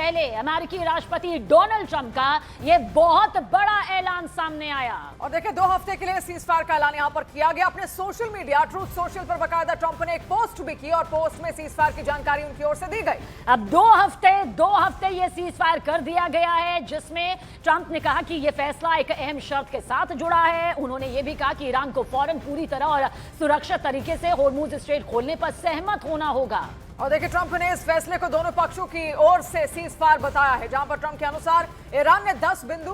पहले अमेरिकी राष्ट्रपति डोनाल्ड ट्रंप का ये बहुत बड़ा ऐलान सामने आया। और देखिए 2 हफ्ते के लिए सीज फायर का ऐलान यहां पर किया गया। अपने सोशल मीडिया ट्रूथ सोशल पर बकायदा ट्रंप ने एक पोस्ट भी की और पोस्ट में सीज फायर की जानकारी उनकी ओर से दी गई। अब 2 हफ्ते ये सीज फायर कर दिया गया है, जिसमें ट्रंप ने कहा कि ये फैसला एक अहम शर्त के साथ जुड़ा है। उन्होंने ये भी कहा कि ईरान को फौरन पूरी तरह और सुरक्षित तरीके से होर्मुज स्ट्रेट खोलने पर सहमत होना होगा। और देखिए ट्रंप ने इस फैसले को दोनों पक्षों की ओर से सीज फायर बताया है, जहां पर ट्रंप के अनुसार ईरान ने 10 बिंदु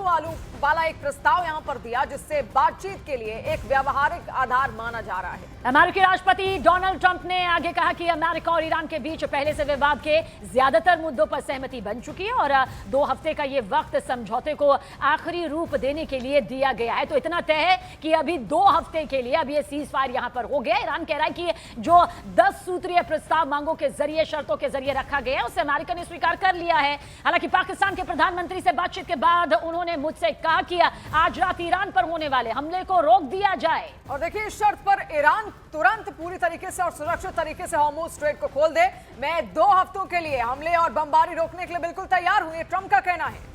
वाला एक प्रस्ताव यहां पर दिया, जिससे बातचीत के लिए एक व्यावहारिक आधार माना जा रहा है। अमेरिकी राष्ट्रपति डोनाल्ड ट्रंप ने आगे कहा कि अमेरिका और ईरान के बीच पहले से विवाद के ज्यादातर मुद्दों पर सहमति बन चुकी है और 2 हफ्ते का ये वक्त समझौते को आखिरी रूप देने के लिए दिया गया है। तो इतना तय है कि अभी 2 हफ्ते के लिए अब ये सीज फायर यहां पर हो गया। ईरान कह रहा है कि जो 10 सूत्रीय प्रस्ताव मांगों के जरिए, शर्तों के जरिए रखा गया है, उसे अमेरिका ने स्वीकार कर लिया है। हालांकि पाकिस्तान के प्रधानमंत्री से बातचीत के बाद उन्होंने मुझसे कहा कि आज रात ईरान पर होने वाले हमले को रोक दिया जाए। और देखिए इस शर्त पर ईरान तुरंत पूरी तरीके से और सुरक्षित तरीके से होर्मुज स्ट्रेट को खोल दे। मैं 2 हफ्तों के लिए हमले और बमबारी रोकने के लिए बिल्कुल तैयार हूं, ये ट्रंप का कहना है।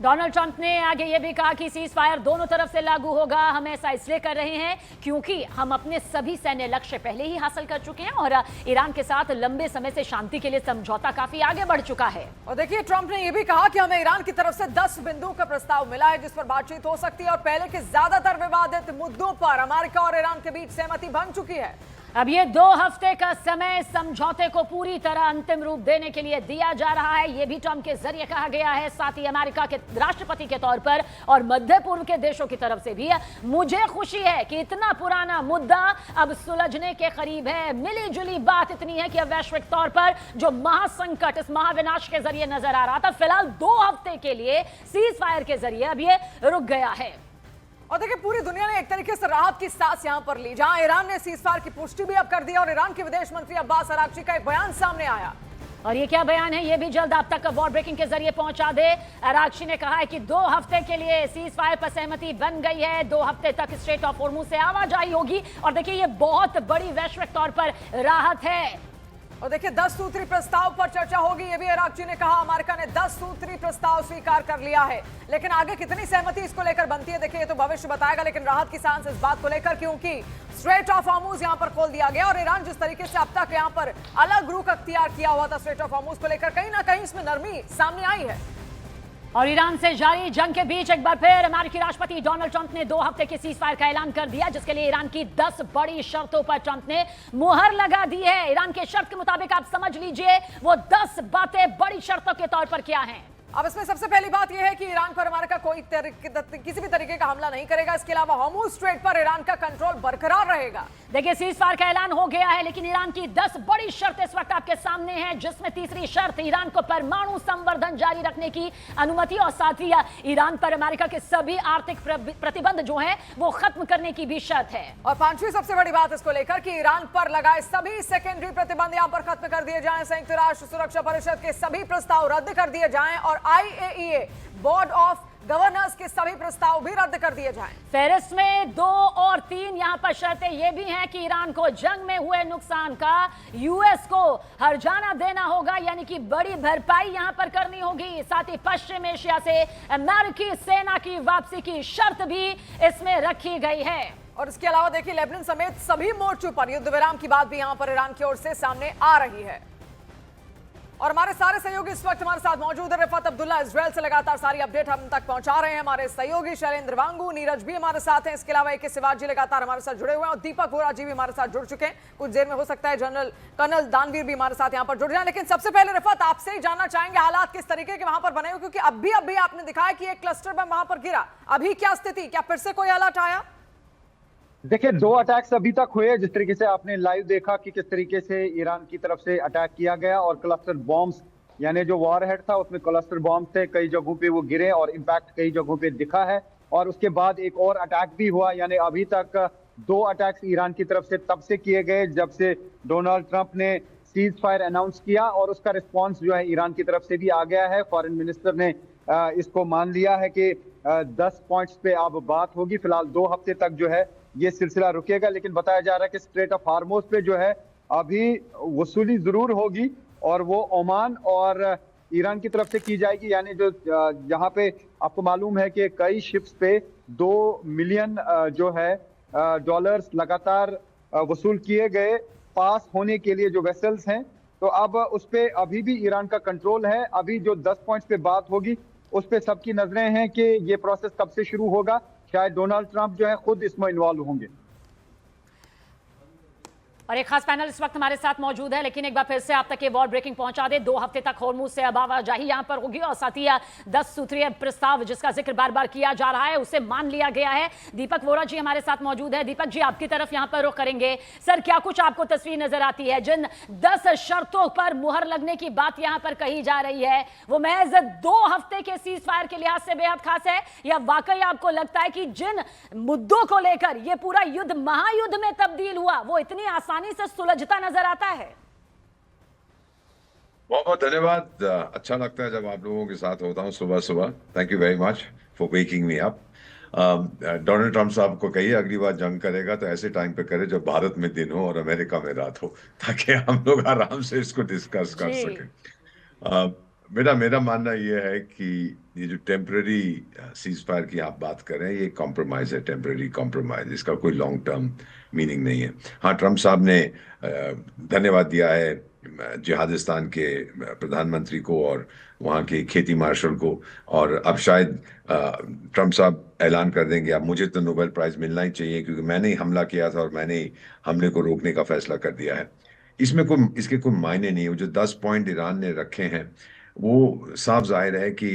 डोनाल्ड ट्रंप ने आगे यह भी कहा कि सीज फायर दोनों तरफ से लागू होगा। हम ऐसा इसलिए कर रहे हैं क्योंकि हम अपने सभी सैन्य लक्ष्य पहले ही हासिल कर चुके हैं और ईरान के साथ लंबे समय से शांति के लिए समझौता काफी आगे बढ़ चुका है। और देखिए ट्रंप ने यह भी कहा कि हमें ईरान की तरफ से 10 बिंदु का प्रस्ताव मिला है, जिस पर बातचीत हो सकती है और पहले के ज्यादातर विवादित मुद्दों पर अमेरिका और ईरान के बीच सहमति बन चुकी है। अब ये 2 हफ्ते का समय समझौते को पूरी तरह अंतिम रूप देने के लिए दिया जा रहा है, ये भी ट्रंप के जरिए कहा गया है। साथ ही अमेरिका के राष्ट्रपति के तौर पर और मध्य पूर्व के देशों की तरफ से भी मुझे खुशी है कि इतना पुराना मुद्दा अब सुलझने के करीब है। मिली जुली बात इतनी है कि अब वैश्विक तौर पर जो महासंकट इस महाविनाश के जरिए नजर आ रहा था, फिलहाल 2 हफ्ते के लिए सीज फायर के जरिए अब ये रुक गया है। और देखिए पूरी दुनिया ने एक तरीके से राहत की सांस यहां पर ली, जहां ईरान ने सीज फायर की पुष्टि भी अब कर दी और ईरान के विदेश मंत्री अब्बास अरागची का एक बयान सामने आया। और ये क्या बयान है, ये भी जल्द आप तक वॉर ब्रेकिंग के जरिए पहुंचा दे। अरागची ने कहा है कि 2 हफ्ते के लिए सीज फायर पर सहमति बन गई है। 2 हफ्ते तक स्ट्रेट ऑफ होर्मुज से आवाजाही होगी और देखिए ये बहुत बड़ी वैश्विक तौर पर राहत है। और देखिए 10 सूत्री प्रस्ताव पर चर्चा होगी, ये भी अरागची ने कहा। अमेरिका ने 10 सूत्री प्रस्ताव स्वीकार कर लिया है, लेकिन आगे कितनी सहमति इसको लेकर बनती है, देखिए ये तो भविष्य बताएगा। लेकिन राहत की सांस इस बात को लेकर, क्योंकि स्ट्रेट ऑफ होर्मुज यहां पर खोल दिया गया और ईरान जिस तरीके से अब तक यहां पर अलग रुख अख्तियार किया हुआ था स्ट्रेट ऑफ होर्मुज को लेकर, कहीं ना कहीं इसमें नरमी सामने आई है। और ईरान से जारी जंग के बीच एक बार फिर अमेरिकी राष्ट्रपति डोनाल्ड ट्रंप ने 2 हफ्ते के सीज फायर का ऐलान कर दिया, जिसके लिए ईरान की 10 बड़ी शर्तों पर ट्रंप ने मुहर लगा दी है। ईरान के शर्त के मुताबिक आप समझ लीजिए वो 10 बातें बड़ी शर्तों के तौर पर क्या हैं। अब इसमें सबसे पहली बात यह है कि ईरान पर अमेरिका किसी भी तरीके का हमला नहीं करेगा। इसके अलावा होर्मुज स्ट्रेट पर ईरान का कंट्रोल बरकरार रहेगा। देखिए सीज फायर का ऐलान हो गया है, लेकिन ईरान की 10 बड़ी शर्तें इस वक्त आपके सामने हैं, जिसमें तीसरी शर्त ईरान को परमाणु संवर्धन जारी रखने की अनुमति और साथ ही ईरान पर अमेरिका के सभी आर्थिक प्रतिबंध जो हैं वो खत्म करने की भी शर्त है। और 5वीं सबसे बड़ी बात इसको लेकर कि ईरान पर लगाए सभी सेकेंडरी प्रतिबंध यहां पर खत्म कर दिए जाएं। संयुक्त राष्ट्र सुरक्षा परिषद के सभी प्रस्ताव रद्द कर दिए जाएं और IAEA बोर्ड ऑफ गवर्नर्स के सभी प्रस्ताव भी रद्द कर दिए जाएं। फेरिस में 2 और 3 यहां पर शर्तें यह भी हैं कि ईरान को जंग में हुए नुकसान का यूएस को हर्जाना देना होगा, यानी कि बड़ी भरपाई यहां पर करनी होगी। साथ ही पश्चिम एशिया से अमेरिकी सेना की वापसी की शर्त भी इसमें रखी गई है। और इसके अलावा देखिए लेबनान समेत सभी मोर्चों पर युद्ध विराम की बात भी यहां पर ईरान की ओर से सामने आ रही है। और हमारे सारे सहयोगी इस वक्त हमारे साथ मौजूद है। रिफत अब्दुल्ला इजराइल से लगातार सारी अपडेट हम तक पहुंचा रहे हैं। हमारे सहयोगी शैलेंद्र वांगू, नीरज भी हमारे साथ हैं। इसके अलावा AK शिवाजी लगातार हमारे साथ जुड़े हुए हैं और दीपक वोरा जी भी हमारे साथ जुड़ चुके हैं। कुछ देर में हो सकता है कर्नल दानवीर भी हमारे साथ यहाँ पर जुड़ जाए। लेकिन सबसे पहले रिफत आपसे ही जानना चाहेंगे हालात किस तरीके के वहां पर बने हुए, क्योंकि अभी आपने दिखाया कि एक क्लस्टर बम वहां पर गिरा। अभी क्या स्थिति, क्या फिर से कोई अलर्ट आया? देखिए 2 अटैक्स अभी तक हुए, जिस तरीके से आपने लाइव देखा कि किस तरीके से ईरान की तरफ से अटैक किया गया और क्लस्टर बॉम्ब्स यानी जो वॉरहेड था उसमें क्लस्टर बॉम्ब थे, कई जगहों पे वो गिरे और इम्पैक्ट कई जगहों पे दिखा है। और उसके बाद एक और अटैक भी हुआ, यानी अभी तक 2 अटैक्स ईरान की तरफ से तब से किए गए जब से डोनाल्ड ट्रंप ने सीज फायर अनाउंस किया और उसका रिस्पॉन्स जो है ईरान की तरफ से भी आ गया है। फॉरेन मिनिस्टर ने इसको मान लिया है कि 10 पॉइंट्स पे अब बात होगी। फिलहाल 2 हफ्ते तक जो है ये सिलसिला रुकेगा, लेकिन बताया जा रहा है कि स्ट्रेट ऑफ हार्मोज पे जो है अभी वसूली जरूर होगी और वो ओमान और ईरान की तरफ से की जाएगी। यानी जो यहाँ पे आपको मालूम है कि कई शिप्स पे 2 मिलियन जो है डॉलर्स लगातार वसूल किए गए पास होने के लिए जो वेसल्स हैं। तो अब उस पे अभी भी ईरान का कंट्रोल है। अभी जो 10 पॉइंट्स पे बात होगी उस पे सबकी नजरें हैं कि ये प्रोसेस कब से शुरू होगा। शायद डोनाल्ड ट्रंप जो है खुद इसमें इन्वॉल्व होंगे। और एक खास पैनल इस वक्त हमारे साथ मौजूद है, लेकिन एक बार फिर से आप तक ये वॉर ब्रेकिंग पहुंचा दे। 2 हफ्ते तक होर्मुज से अब आवाजाही यहां पर होगी और साथ ही 10 सूत्रीय प्रस्ताव जिसका जिक्र बार बार किया जा रहा है उसे मान लिया गया है। दीपक वोरा जी हमारे साथ मौजूद है। दीपक जी, आपकी तरफ यहां पर रुख करेंगे। सर, क्या कुछ आपको तस्वीर नजर आती है? जिन 10 शर्तों पर मुहर लगने की बात यहां पर कही जा रही है वो महज 2 हफ्ते के सीज फायर के लिहाज से बेहद खास है, या वाकई आपको लगता है कि जिन मुद्दों को लेकर यह पूरा युद्ध महायुद्ध में तब्दील हुआ वो इतनी आसानी से सुलझता नजर आता है? बहुत बहुत धन्यवाद। अच्छा लगता है जब आप लोगों के साथ होता हूँ सुबह सुबह। Thank you very much for waking me up. Donald Trump साहब को कहिए अगली बार जंग करेगा तो ऐसे टाइम पे करे जब भारत में दिन हो और अमेरिका में रात हो, ताकि हम लोग आराम से इसको डिस्कस कर सकें। बेटा, मेरा मानना यह है कि ये जो टेम्पररी सीज फायर की आप बात कर रहे हैं ये कॉम्प्रोमाइज है, टेम्पररी कॉम्प्रोमाइज। इसका कोई लॉन्ग टर्म मीनिंग नहीं है। हाँ, ट्रंप साहब ने धन्यवाद दिया है जिहादिस्तान के प्रधानमंत्री को और वहाँ के खेती मार्शल को, और अब शायद ट्रंप साहब ऐलान कर देंगे अब मुझे तो नोबेल प्राइज मिलना ही चाहिए क्योंकि मैंने ही हमला किया था और मैंने ही हमले को रोकने का फैसला कर दिया है। इसके कोई मायने नहीं है। वो जो 10 पॉइंट ईरान ने रखे हैं वो साफ जाहिर है कि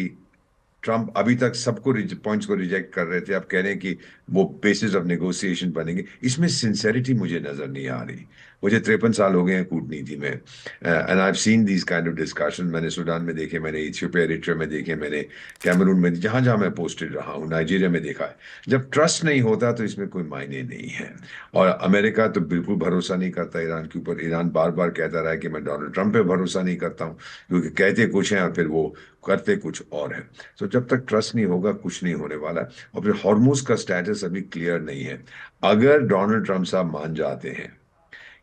ट्रंप अभी तक सबको पॉइंट्स को रिजेक्ट कर रहे थे, अब कह रहे हैं कि वो बेसिस ऑफ नेगोशिएशन बनेंगे। इसमें सिंसेरिटी मुझे नजर नहीं आ रही। मुझे 53 साल हो गए हैं कूटनीति में, and I have seen these kind of discussion. मैंने सूडान में देखे, मैंने इथियोपिया एरिट्रिया में देखे, मैंने कैमरून में, जहां जहां मैं पोस्टेड रहा हूँ, नाइजीरिया में देखा है। जब ट्रस्ट नहीं होता तो इसमें कोई मायने नहीं है। और अमेरिका तो बिल्कुल भरोसा नहीं करता ईरान के ऊपर। ईरान बार बार कहता रहा है कि मैं डोनाल्ड ट्रंप पे भरोसा नहीं करता हूँ, क्योंकि कहते कुछ हैं और फिर वो करते कुछ और है। तो जब तक ट्रस्ट नहीं होगा कुछ नहीं होने वाला है। और फिर हॉर्मुज का स्टेटस अभी क्लियर नहीं है। अगर डोनाल्ड ट्रंप साहब मान जाते हैं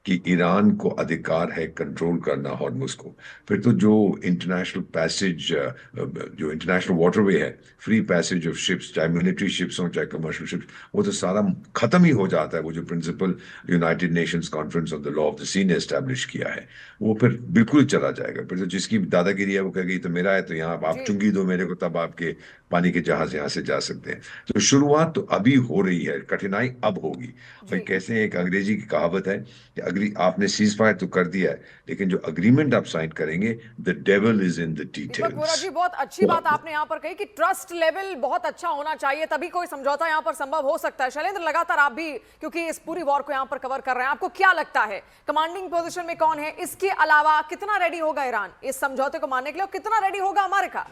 कि ईरान को अधिकार है कंट्रोल करना हॉर्मुज को, फिर तो जो इंटरनेशनल पैसेज, जो इंटरनेशनल वाटरवे है, फ्री पैसेज ऑफ शिप्स, चाहे मिलिट्री शिप्स हो चाहे कमर्शियल शिप्स, वो तो सारा खत्म ही हो जाता है। वो जो principal United Nations conference on the law of the sea ने एस्टैब्लिश किया है वो फिर बिल्कुल चला जाएगा। फिर तो जिसकी दादागिरी है वो कहेगी तो मेरा है, तो यहाँ आप चुंगी दो मेरे को, तब आपके पानी के जहाज यहाँ से जा सकते हैं। तो शुरुआत तो अभी हो रही है, कठिनाई अब होगी। भाई कैसे, एक अंग्रेजी की कहावत है कि अगली आपने सीज फायर तो कर दिया है लेकिन जो अग्रीमेंट आप साइन करेंगे, the devil is in the Deepak Vora details. जी, बहुत अच्छी बात आपने यहाँ पर कही कि ट्रस्ट लेवल बहुत अच्छा होना चाहिए, तभी कोई समझौता यहाँ पर संभव हो सकता है। शैलेंद्र, लगातार आप भी क्योंकि इस पूरी वॉर को यहाँ पर कवर कर रहे हैं, आपको क्या लगता है कमांडिंग पोजीशन में कौन है? इसके अलावा कितना रेडी होगा ईरान इस समझौते को मानने के लिए और कितना रेडी होगा अमेरिका?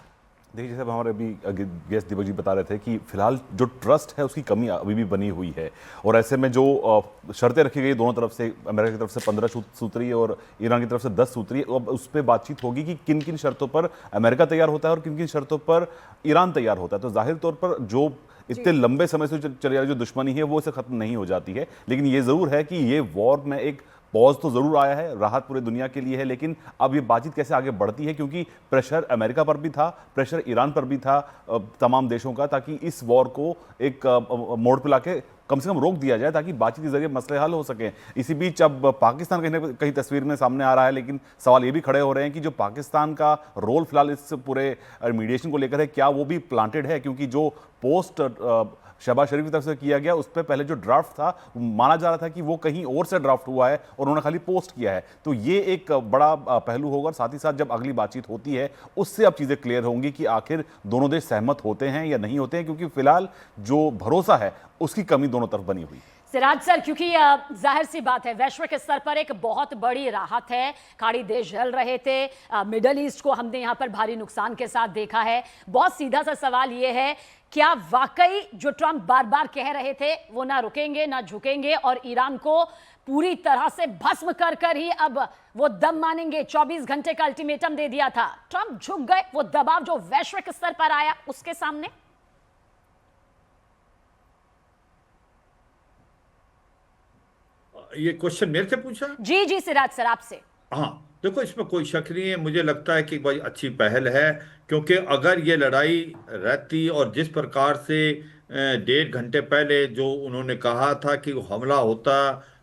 देखिए, जैसे हमारे अभी गेस्ट दीपक जी बता रहे थे कि फिलहाल जो ट्रस्ट है उसकी कमी अभी भी बनी हुई है, और ऐसे में जो शर्तें रखी गई दोनों तरफ से, अमेरिका की तरफ से 15 सूत्रीय और ईरान की तरफ से 10 सूत्रीय, अब उस पर बातचीत होगी कि किन किन शर्तों पर अमेरिका तैयार होता है और किन किन शर्तों पर ईरान तैयार होता है। तो जाहिर तौर पर जो इतने लंबे समय से चली आ रही जो दुश्मनी है वो इसे खत्म नहीं हो जाती है, लेकिन ये जरूर है कि ये वॉर में एक पॉज तो जरूर आया है, राहत पूरे दुनिया के लिए है, लेकिन अब ये बातचीत कैसे आगे बढ़ती है, क्योंकि प्रेशर अमेरिका पर भी था, प्रेशर ईरान पर भी था, तमाम देशों का, ताकि इस वॉर को एक मोड़ पे लाके कम से कम रोक दिया जाए ताकि बातचीत के जरिए मसले हल हो सकें। इसी बीच अब पाकिस्तान कहीं ना कहीं तस्वीर में सामने आ रहा है, लेकिन सवाल ये भी खड़े हो रहे हैं कि जो पाकिस्तान का रोल फिलहाल इस पूरे मीडिएशन को लेकर है, क्या वो भी प्लांटेड है? क्योंकि जो पोस्ट शहबाज शरीफ की तरफ से किया गया उस पर पहले जो ड्राफ्ट था माना जा रहा था कि वो कहीं और से ड्राफ्ट हुआ है और उन्होंने खाली पोस्ट किया है। तो ये एक बड़ा पहलू होगा। साथ ही साथ जब अगली बातचीत होती है उससे अब चीज़ें क्लियर होंगी कि आखिर दोनों देश सहमत होते हैं या नहीं होते हैं, क्योंकि फिलहाल जो भरोसा है उसकी कमी दोनों तरफ बनी हुई। सिराज सर, क्योंकि जाहिर सी बात है वैश्विक स्तर पर एक बहुत बड़ी राहत है, खाड़ी देश जल रहे थे, मिडल ईस्ट को हमने यहाँ पर भारी नुकसान के साथ देखा है। बहुत सीधा सा सवाल ये है, क्या वाकई जो ट्रंप बार बार कह रहे थे वो ना रुकेंगे ना झुकेंगे और ईरान को पूरी तरह से भस्म कर कर ही अब वो दम मानेंगे? 24 घंटे का अल्टीमेटम दे दिया था, ट्रंप झुक गए। वो दबाव जो वैश्विक स्तर पर आया उसके सामने ये क्वेश्चन मेरे से पूछा? जी जी सिराज सर, आपसे। हाँ, देखो, इसमें कोई शक नहीं है, मुझे लगता है कि भाई अच्छी पहल है, क्योंकि अगर ये लड़ाई रहती और जिस प्रकार से 1.5 घंटे पहले जो उन्होंने कहा था कि वो हमला होता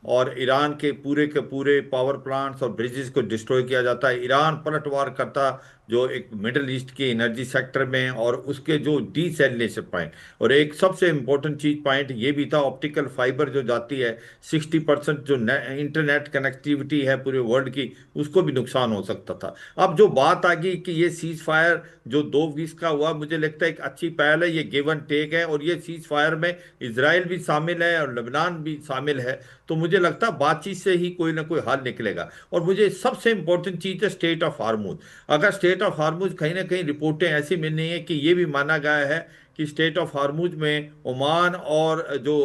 और ईरान के पूरे पावर प्लांट्स और ब्रिजेस को डिस्ट्रॉय किया जाता, ईरान पलटवार करता जो एक मिडिल ईस्ट के एनर्जी सेक्टर में, और उसके जो डीसैलिनेशन पॉइंट, और एक सबसे इम्पोर्टेंट चीज पॉइंट ये भी था, ऑप्टिकल फाइबर जो जाती है 60% जो इंटरनेट कनेक्टिविटी है पूरे वर्ल्ड की, उसको भी नुकसान हो सकता था। अब जो बात आ गई कि ये सीज फायर जो 2 वीक का हुआ, मुझे लगता है एक अच्छी पहल है, ये गिव एंड टेक है, और ये सीज फायर में इसराइल भी शामिल है और लेबनान भी शामिल है, तो मुझे लगता है बातचीत से ही कोई ना कोई हल निकलेगा। और मुझे सबसे इंपॉर्टेंट चीज है स्टेट ऑफ हार्मुज। अगर स्टेट ऑफ हार्मुज, कहीं ना कहीं रिपोर्टें ऐसी मिल रही हैं कि ये भी माना गया है कि स्टेट ऑफ हार्मुज में ओमान और जो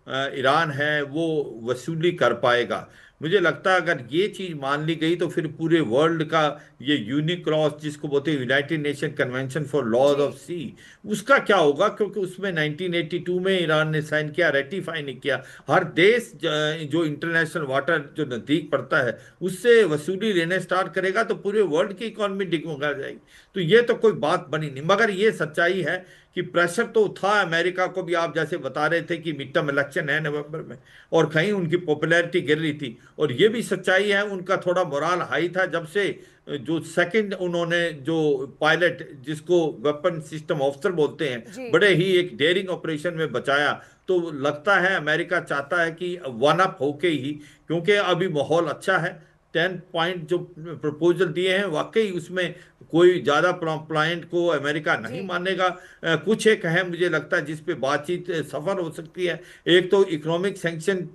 ईरान है वो वसूली कर पाएगा। मुझे लगता है अगर ये चीज मान ली गई तो फिर पूरे वर्ल्ड का ये यूनिक्रॉस जिसको बोलते हैं United Nation convention for laws of sea, उसका क्या होगा, क्योंकि उसमें 1982 में ईरान ने साइन किया, रेटिफाई नहीं किया। हर देश जो इंटरनेशनल वाटर जो नजदीक पड़ता है उससे वसूली लेने स्टार्ट करेगा तो पूरे वर्ल्ड की इकोनॉमी डिगमगा जाएगी। तो ये तो कोई बात बनी नहीं, मगर ये सच्चाई है कि प्रेशर तो था अमेरिका को भी। आप जैसे बता रहे थे कि मिड टर्म इलेक्शन है नवंबर में, और कहीं उनकी पॉपुलैरिटी गिर रही थी, और ये भी सच्चाई है उनका थोड़ा मोराल हाई था जब से जो सेकंड उन्होंने जो पायलट जिसको वेपन सिस्टम ऑफिसर बोलते हैं, बड़े ही एक डेयरिंग ऑपरेशन में बचाया। तो लगता है अमेरिका चाहता है कि वन अप होके ही, क्योंकि अभी माहौल अच्छा है, 10 पॉइंट जो प्रपोजल दिए हैं वाकई उसमें कोई ज्यादा प्लाइंट को अमेरिका नहीं मानेगा। कुछ एक है मुझे लगता है जिस पे बातचीत सफल हो सकती है। एक तो इकोनॉमिक सैंक्शन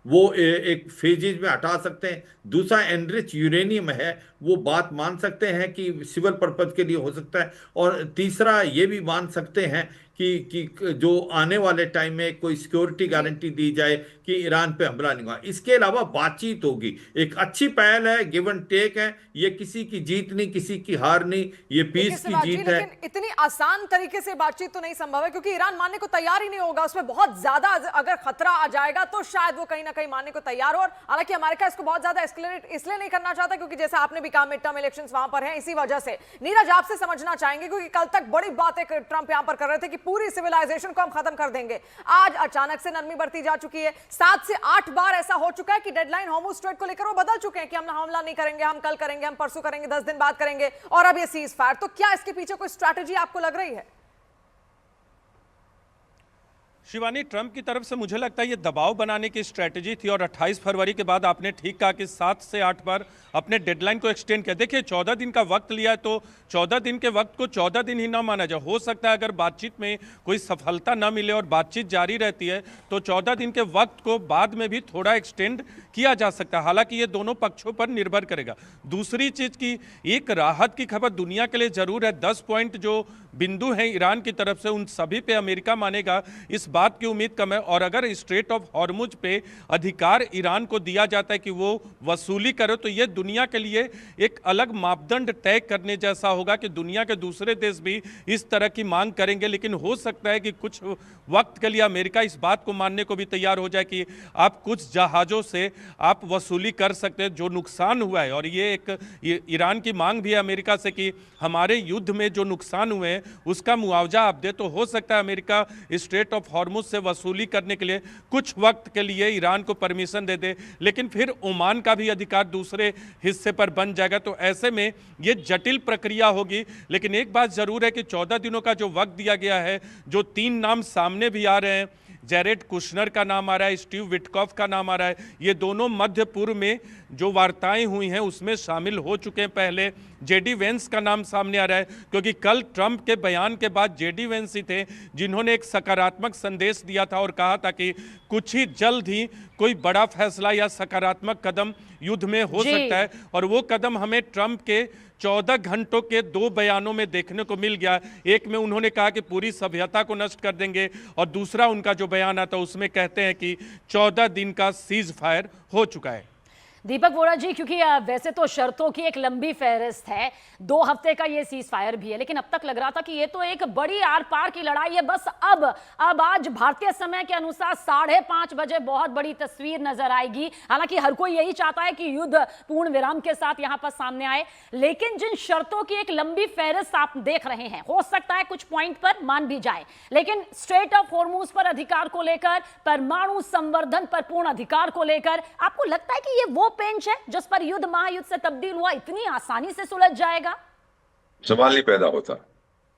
वो एक फेजेज में हटा सकते हैं, दूसरा एनरिच यूरेनियम है वो बात मान सकते हैं कि सिविल पर्पज के लिए हो सकता है, और तीसरा ये भी मान सकते हैं कि जो आने वाले टाइम में कोई सिक्योरिटी गारंटी दी जाए कि ईरान पे हमला नहीं होगा। इसके अलावा बातचीत होगी, एक अच्छी पहल है, गिव एंड टेक है, ये किसी की जीत नहीं, किसी की हार नहीं, ये पीस की जीत है। लेकिन इतनी आसान तरीके से बातचीत तो नहीं संभव है, क्योंकि ईरान मानने को तैयार ही नहीं होगा। उसमें बहुत ज्यादा अगर खतरा आ जाएगा तो शायद वो कहीं ना कहीं मानने को तैयार हो। और हालांकि अमेरिका इसको बहुत ज्यादा एस्केलेट इसलिए नहीं करना चाहता क्योंकि जैसा आपने भी कहा मिड टर्म इलेक्शंस वहां पर हैं, इसी वजह से। नीरज, आपसे समझना चाहेंगे, क्योंकि कल तक बड़ी बातें ट्रंप यहां पर कर रहे थे कि पूरी सिविलाइजेशन को हम खत्म कर देंगे। आज अचानक से नरमी बढ़ती जा चुकी है। 7 से 8 बार ऐसा हो चुका है कि डेडलाइन हॉर्मुज स्ट्रेट को लेकर वो बदल चुके हैं कि हम हमला नहीं करेंगे, हम कल करेंगे, हम परसों करेंगे, 10 दिन बाद करेंगे, और अब ये सीज फायर। तो क्या इसके पीछे कोई स्ट्रैटेजी आपको लग रही है? शिवानी, ट्रंप की तरफ से मुझे लगता है ये दबाव बनाने की स्ट्रैटेजी थी, और 28 फरवरी के बाद आपने ठीक कहा कि 7 से 8 बार अपने डेडलाइन को एक्सटेंड किया। देखिए, 14 दिन का वक्त लिया है तो 14 दिन के वक्त को 14 दिन ही ना माना जाए। हो सकता है अगर बातचीत में कोई सफलता ना मिले और बातचीत जारी रहती है तो 14 दिन के वक्त को बाद में भी थोड़ा एक्सटेंड किया जा सकता है। हालांकि ये दोनों पक्षों पर निर्भर करेगा। दूसरी चीज की एक राहत की खबर दुनिया के लिए जरूर है। 10 पॉइंट जो बिंदु हैं ईरान की तरफ से, उन सभी पे अमेरिका मानेगा, इस बात की उम्मीद कम है। और अगर स्ट्रेट ऑफ हॉर्मुज पे अधिकार ईरान को दिया जाता है कि वो वसूली करे, तो ये दुनिया के लिए एक अलग मापदंड तय करने जैसा होगा कि दुनिया के दूसरे देश भी इस तरह की मांग करेंगे। लेकिन हो सकता है कि कुछ वक्त के लिए अमेरिका इस बात को मानने को भी तैयार हो जाए कि आप कुछ जहाज़ों से आप वसूली कर सकते हैं जो नुकसान हुआ है। और ये एक ईरान की मांग भी है अमेरिका से कि हमारे युद्ध में जो नुकसान हुए हैं उसका मुआवजा आप दे। तो हो सकता है अमेरिका स्ट्रेट ऑफ हॉर्मुज से वसूली करने के लिए कुछ वक्त के लिए ईरान को परमिशन दे दे, लेकिन फिर ओमान का भी अधिकार दूसरे हिस्से पर बन जाएगा। तो ऐसे में ये जटिल प्रक्रिया होगी। लेकिन एक बात जरूर है कि 14 दिनों का जो वक्त दिया गया है, जो 3 नाम सामने भी आ रहे हैं, जेरेड कुशनर का नाम आ रहा है, स्टीव विटकॉफ का नाम आ रहा है, ये दोनों मध्य पूर्व में जो वार्ताएं हुई हैं उसमें शामिल हो चुके हैं पहले। जेडी वेंस का नाम सामने आ रहा है, क्योंकि कल ट्रंप के बयान के बाद जेडी वेंस ही थे जिन्होंने एक सकारात्मक संदेश दिया था और कहा था कि कुछ ही जल्द ही कोई बड़ा फैसला या सकारात्मक कदम युद्ध में हो सकता है। और वो कदम हमें ट्रंप के 14 घंटों के 2 बयानों में देखने को मिल गया। एक में उन्होंने कहा कि पूरी सभ्यता को नष्ट कर देंगे, और दूसरा उनका जो बयान आता उसमें कहते हैं कि 14 दिन का सीज फायर हो चुका है। दीपक वोरा जी, क्योंकि वैसे तो शर्तों की एक लंबी फहरिस्त है, 2 हफ्ते का ये सीज फायर भी है, लेकिन अब तक लग रहा था कि ये तो एक बड़ी आर पार की लड़ाई है। बस अब आज भारतीय समय के अनुसार 5:30 बजे बहुत बड़ी तस्वीर नजर आएगी। हालांकि हर कोई यही चाहता है कि युद्ध पूर्ण विराम के साथ यहां पर सामने आए, लेकिन जिन शर्तों की एक लंबी फहरिस्त आप देख रहे हैं, हो सकता है कुछ पॉइंट पर मान भी जाए, लेकिन स्ट्रेट ऑफ हॉर्मुज पर अधिकार को लेकर, परमाणु संवर्धन पर पूर्ण अधिकार को लेकर, आपको लगता है कि ये वो पेंच है जिस पर युद्ध महायुद्ध से तब्दील हुआ इतनी आसानी से सुलझ जाएगा? सवाल नहीं पैदा होता।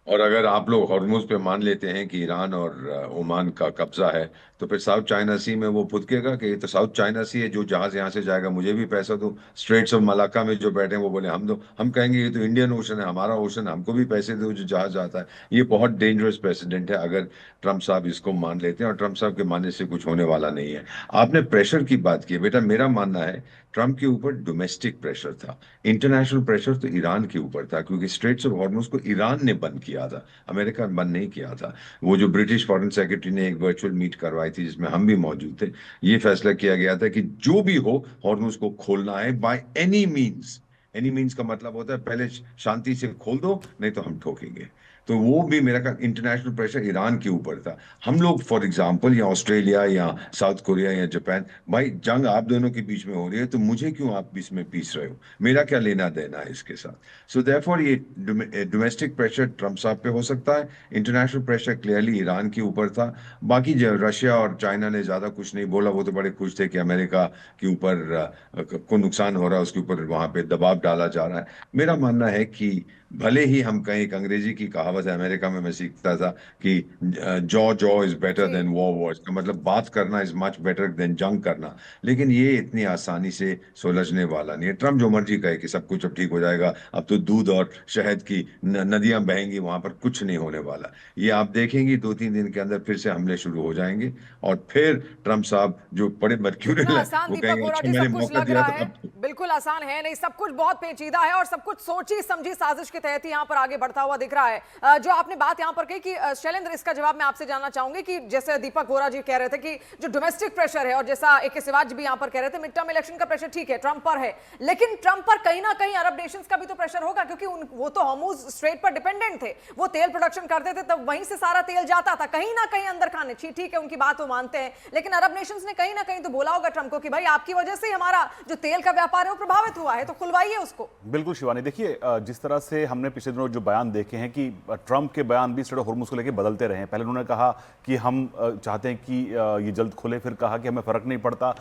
और अगर आप लोग हॉर्मुज पे मान लेते हैं कि ईरान और ओमान का कब्जा है, तो फिर साउथ चाइना सी में वो फुदकेगा कि ये तो साउथ चाइना सी है, जो जहाज यहाँ से जाएगा मुझे भी पैसा दो। स्ट्रेट्स ऑफ मलाक्का में जो बैठे हैं वो बोले हम दो, हम कहेंगे ये तो इंडियन ओशन है, हमारा ओशन है, हमको भी पैसे दो जो जहाज आता है। ये बहुत डेंजरस प्रेसिडेंट है अगर ट्रम्प साहब इसको मान लेते हैं, और ट्रम्प साहब के मानने से कुछ होने वाला नहीं है। आपने प्रेशर की बात की बेटा, मेरा मानना है ट्रम्प के ऊपर डोमेस्टिक प्रेशर था, इंटरनेशनल प्रेशर तो ईरान के ऊपर था, क्योंकि स्ट्रेट्स ऑफ हॉर्मुज को ईरान ने बंद किया था, अमेरिका ने बंद नहीं किया था। वो जो ब्रिटिश फॉरेन सेक्रेटरी ने एक वर्चुअल मीट करवाई थी जिसमें हम भी मौजूद थे, ये फैसला किया गया था कि जो भी हो हॉर्मुज को खोलना है by any means. Any means का मतलब होता है पहले शांति से खोल दो, नहीं तो हम ठोकेंगे। तो वो भी मेरा का इंटरनेशनल प्रेशर ईरान के ऊपर था। हम लोग फॉर एग्जांपल या ऑस्ट्रेलिया या साउथ कोरिया या जापान, भाई जंग आप दोनों के बीच में हो रही है, तो मुझे क्यों आप इसमें पीस रहे हो, मेरा क्या लेना देना है इसके साथ। सो देयरफॉर ये डोमेस्टिक प्रेशर ट्रम्प साहब पे हो सकता है, इंटरनेशनल प्रेशर क्लियरली ईरान के ऊपर था। बाकी जो रशिया और चाइना ने ज्यादा कुछ नहीं बोला, वो तो बड़े खुश थे कि अमेरिका के ऊपर को नुकसान हो रहा है, उसके ऊपर वहां पे दबाव डाला जा रहा है। मेरा मानना है कि भले ही हम कहें, एक अंग्रेजी की कहावत है, अमेरिका में मैं सीखता था कि jaw jaw is better than war war, इसका मतलब बात करना इज मच बेटर देन जंग करना, लेकिन ये इतनी आसानी से सुलझने वाला नहीं है। ट्रम्प जो मर्जी कहे कि सब कुछ अब ठीक हो जाएगा, अब तो दूध और शहद की नदियां बहेंगी, वहां पर कुछ नहीं होने वाला। ये आप देखेंगे 2-3 दिन के अंदर फिर से हमले शुरू हो जाएंगे, और फिर ट्रम्प साहब जो बड़े मर्क्यूरियल इतना है आसान वो दीपक कहेंगे वोरा अच्छा जी मैंने सब कुछ मौका लग दिया रहा था है, अब। बिल्कुल आसान है नहीं, सब कुछ बहुत पेचीदा है और सब कुछ सोची समझी साजिश के तहत ही यहाँ पर आगे बढ़ता हुआ दिख रहा है। जो आपने बात यहाँ पर कही कि शैलेंद्र, इसका जवाब मैं आपसे जानना चाहूंगी कि जैसे दीपक वोरा जी कह रहे थे कि जो डोमेस्टिक प्रेशर है, और जैसा AK शिवाजी भी यहाँ पर कह रहे थे, मिड टर्म इलेक्शन का प्रेशर ठीक है ट्रंप पर है, लेकिन ट्रंप पर कहीं ना कहीं अरब नेशंस का भी तो प्रेशर होगा, क्योंकि वो तो हॉर्मुज स्ट्रेट पर डिपेंडेंट थे, वो तेल प्रोडक्शन करते थे, तब वहीं से सारा तेल जाता था कहीं ना कहीं अंदर खाने। ठीक है, उनकी बात वो मानते हैं, लेकिन अरब नेशंस ने कहीं ना कहीं तो बोला होगा ट्रंप को कि भाई आपकी वजह से हमारा जो तेल का व्यापार है वो प्रभावित हुआ है, तो खुलवाइए उसको। बिल्कुल शिवानी, देखिए जिस तरह से हमने पिछले दिनों जो बयान देखे हैं कि ट्रंप के बयान भी स्ट्रेट ऑफ हॉर्मुज को लेकर बदलते रहे हैं। पहले उन्होंने कहा कि हम चाहते हैं कि ये जल्द खुले, फिर कहा कि हमें फर्क नहीं पड़ता,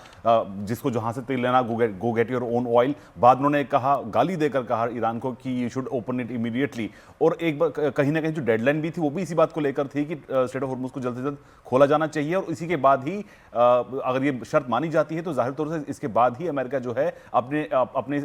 जिसको जहां से तेल लेना गो गेट योर ओन ऑयल। बाद उन्होंने कहा, गाली देकर कहा ईरान को कि you should open it immediately. और एक बार कहीं ना कहीं जो डेडलाइन भी थी वो भी इसी बात को लेकर थी कि स्ट्रेट ऑफ हॉर्मुज को जल्द से जल्द खोला जाना चाहिए, और इसी के बाद ही अगर ये शर्त मानी जाती है तो जाहिर तौर से इसके बाद ही अमेरिका जो है अपने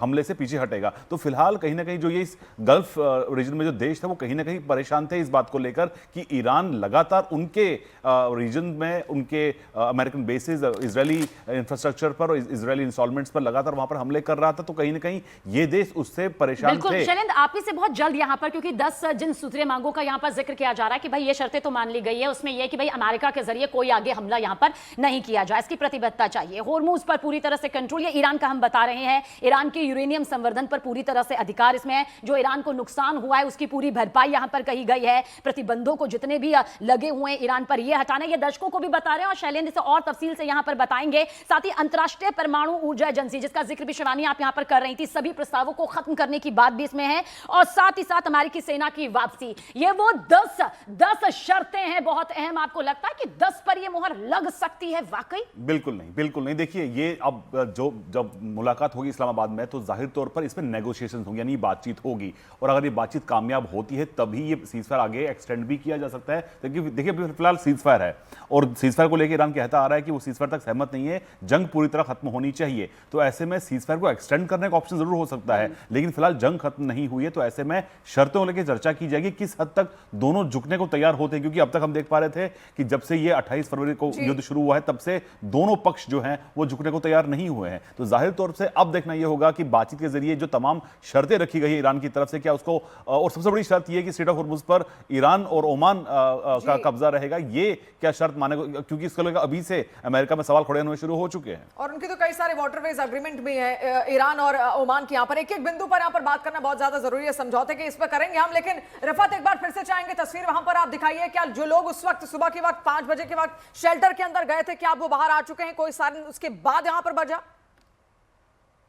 हमले से पीछे हटेगा। तो फिलहाल कहीं ना कहीं जो ये इस गल्फ रीजन में जो देश थे वो कहीं ना कहीं परेशान थे इस बात को लेकर कि ईरान लगातार उनके रीजन में उनके अमेरिकन बेसिस, इजरायली इंफ्रास्ट्रक्चर पर और इजरायली इंस्टॉलमेंट्स पर लगातार वहां पर हमले कर रहा था। तो कहीं ना कहीं ये देश उससे परेशान बिल्कुल थे। शैलेंद्र, आप ही से बहुत जल्द यहाँ पर, क्योंकि 10 जिन सूत्रीय मांगों का यहाँ पर जिक्र किया जा रहा है कि भाई ये शर्तें तो मान ली गई है, उसमें यह कि भाई अमेरिका के जरिए कोई आगे हमला यहाँ पर नहीं किया जाए, इसकी प्रतिबद्धता चाहिए, हॉर्मुज पर पूरी तरह से कंट्रोल, ये ईरान का हम बता रहे हैं, ईरान के यूरेनियम संवर्धन पर पूरी तरह से अधिकार इसमें है, जो ईरान को नुकसान हुआ है उसकी पूरी भरपाई यहाँ पर कही गई है, प्रतिबंधों को जितने भी लगे हुए हैं ईरान पर ये हटाना, ये दर्शकों को भी बता रहे हैं और शैलेंद्र से और तफसील से यहाँ पर बताएंगे। साथ ही अंतर्राष्ट्रीय परमाणु ऊर्जा एजेंसी, जिसका जिक्र भी शिवानी आप यहाँ पर कर रही थी, सभी प्रस्तावों को खत्म करने की बात भी इसमें है, और साथ ही साथ अमेरिकी सेना की वापसी। ये वो 10 शर्तें हैं बहुत अहम। आपको लगता है कि 10 पर ये मुहर लग सकती है वाकई? बिल्कुल नहीं, बिल्कुल नहीं। देखिए ये अब जो जब मुलाकात होगी इस्लामाबाद में तो जाहिर तौर पर इसमें नेगोशिएशन होंगे, यानी बातचीत होगी, और अगर ये बातचीत कामयाब होती है तभी ये सीजफायर आगे एक्सटेंड भी किया जा सकता है। देखिए फिलहाल सीजफायर है और सीजफायर को लेकर ईरान कहता आ रहा है कि वो सीजफायर तक सहमत नहीं है, जंग पूरी तरह खत्म होनी चाहिए। तो ऐसे में सीजफायर को एक्सटेंड करने का ऑप्शन जरूर हो सकता है, लेकिन फिलहाल जंग खत्म नहीं हुई है, तो ऐसे में शर्तों को लेकर चर्चा की जाएगी किस हद तक दोनों झुकने को तैयार होते हैं। क्योंकि अब तक हम देख पा रहे थे कि जब से ये 28 फरवरी को युद्ध शुरू हुआ है तब से दोनों पक्ष जो हैं वो झुकने को तैयार नहीं हुए हैं। तो जाहिर तौर से अब देखना यह होगा कि बातचीत के जरिए जो तमाम शर्तें रखी गई है ईरान की तरफ से, क्या उसको और सबसे बड़ी शर्त ये कि स्ट्रेट ऑफ हॉर्मुज पर ईरान और ओमान का कब्जा रहेगा, ये क्या शर्त मानेगा? क्योंकि इसको लेकर अभी से अमेरिका में सवाल खड़े होने शुरू हो चुके हैं और उनकी तो कई सारे वाटरवेज अग्रीमेंट भी है ईरान और ओमान की। यहाँ पर एक एक बिंदु पर यहाँ पर बात करना बहुत ज्यादा जरूरी है, समझौते के इस पर करेंगे हम। लेकिन रिफत एक बार फिर से चाहेंगे तस्वीर वहां पर आप दिखाइए, क्या जो लोग उस वक्त सुबह के वक्त 5 बजे के वक्त शेल्टर के अंदर गए थे, क्या अब वो बाहर आ चुके हैं? कोई सारे उसके बाद यहाँ पर बजा?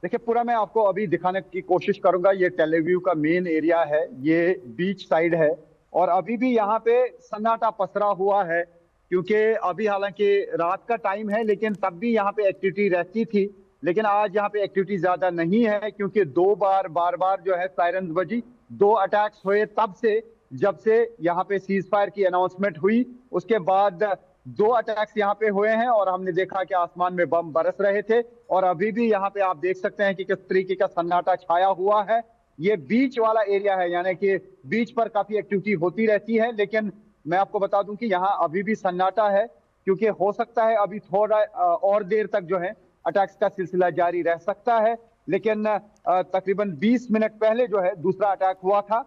देखिए, पूरा मैं आपको अभी दिखाने की कोशिश करूंगा। ये टेल अवीव का मेन एरिया है, ये बीच साइड है और अभी भी यहाँ पे सन्नाटा पसरा हुआ है, क्योंकि अभी हालांकि रात का टाइम है लेकिन तब भी यहाँ पे एक्टिविटी रहती थी। लेकिन आज यहाँ पे एक्टिविटी ज्यादा नहीं है, क्योंकि बार बार जो है सायरन बजी, 2 अटैक्स हुए तब से, जब से यहाँ पे सीज फायर की अनाउंसमेंट हुई। उसके बाद 2 अटैक्स यहाँ पे हुए हैं और हमने देखा कि आसमान में बम बरस रहे थे और अभी भी यहाँ पे आप देख सकते हैं कि किस तरीके का सन्नाटा छाया हुआ है। ये बीच वाला एरिया है, यानी कि बीच पर काफी एक्टिविटी होती रहती है, लेकिन मैं आपको बता दूं कि यहाँ अभी भी सन्नाटा है, क्योंकि हो सकता है अभी थोड़ा और देर तक जो है अटैक्स का सिलसिला जारी रह सकता है। लेकिन तकरीबन 20 मिनट पहले जो है दूसरा अटैक हुआ था,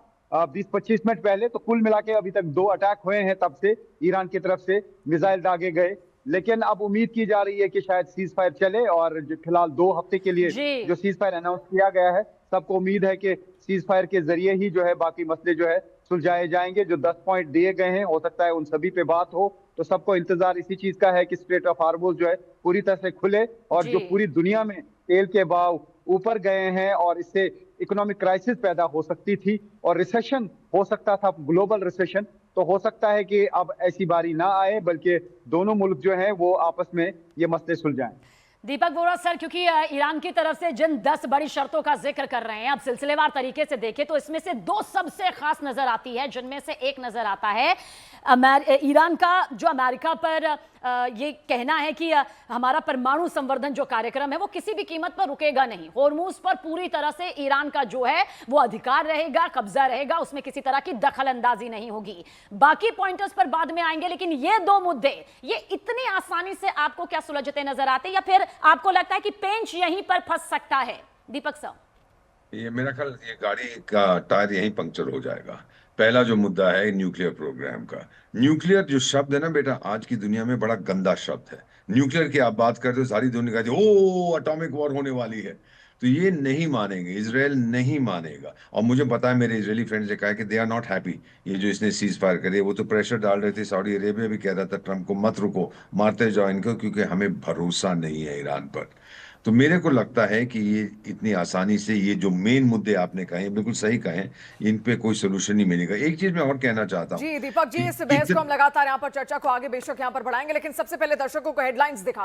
20-25 मिनट पहले। तो कुल मिला के अभी तक 2 अटैक हुए हैं तब से, ईरान की तरफ से मिसाइल दागे गए। लेकिन अब उम्मीद की जा रही है कि शायद सीज फायर चले और फिलहाल 2 हफ्ते के लिए जो सीज फायर अनाउंस किया गया है, सबको उम्मीद है कि सीज फायर के जरिए ही जो है बाकी मसले जो है सुलझाए जाएंगे। जो 10 पॉइंट दिए गए हैं, हो सकता है उन सभी पे बात हो। तो सबको इंतजार इसी चीज का है कि स्ट्रेट ऑफ हॉर्मुज जो है पूरी तरह से खुले, और जो पूरी दुनिया में तेल के भाव ऊपर गए हैं और इससे इकोनॉमिक क्राइसिस पैदा हो सकती थी और रिसेशन हो सकता था, ग्लोबल रिसेशन। तो हो सकता है कि अब ऐसी बारी ना आए, बल्कि दोनों मुल्क जो हैं वो आपस में ये मसले सुलझाएं। दीपक वोरा सर, क्योंकि ईरान की तरफ से जिन 10 बड़ी शर्तों का जिक्र कर रहे हैं, अब सिलसिलेवार तरीके से देखें तो इसमें से 2 सबसे खास नजर आती है, जिनमें से एक नजर आता है ईरान का जो अमेरिका पर ये कहना है कि हमारा परमाणु संवर्धन जो कार्यक्रम है वो किसी भी कीमत पर रुकेगा नहीं। होर्मुज पर पूरी तरह से ईरान का जो है वो अधिकार रहेगा, कब्जा रहेगा, उसमें किसी तरह की दखल अंदाजी नहीं होगी। बाकी पॉइंटर्स पर बाद में आएंगे, लेकिन ये 2 मुद्दे ये इतनी आसानी से आपको क्या सुलझते नजर आते हैं, या फिर आपको लगता है कि पेंच यहीं पर फंस सकता है? दीपक साहब, ये मेरा ख्याल ये गाड़ी का टायर यहीं पंक्चर हो जाएगा। पहला जो मुद्दा है न्यूक्लियर प्रोग्राम का। न्यूक्लियर जो शब्द है ना बेटा, आज की दुनिया में बड़ा गंदा शब्द है। न्यूक्लियर की आप बात करते हो, सारी दुनिया कहती है ओ एटॉमिक वॉर होने वाली है। तो ये नहीं मानेंगे, इजराइल नहीं मानेगा। और मुझे पता है, मेरे इजरायली फ्रेंड्स ने कहा कि दे आर नॉट हैप्पी। ये जो इसने सीज फायर करी, वो तो प्रेशर डाल रहे थे, सऊदी अरेबिया भी कह रहा था ट्रंप को मत रुको, मारते जाओ इनको, क्योंकि हमें भरोसा नहीं है ईरान पर। तो मेरे को लगता है कि ये इतनी आसानी से, ये जो मेन मुद्दे आपने कहे बिल्कुल सही कहे, इन पे कोई सोल्यूशन नहीं मिलेगा। एक चीज मैं और कहना चाहता हूँ जी दीपक जी, इस बहस को हम लगातार यहाँ पर चर्चा को आगे बेशक यहाँ पर बढ़ाएंगे, लेकिन सबसे पहले दर्शकों को हेडलाइंस दिखा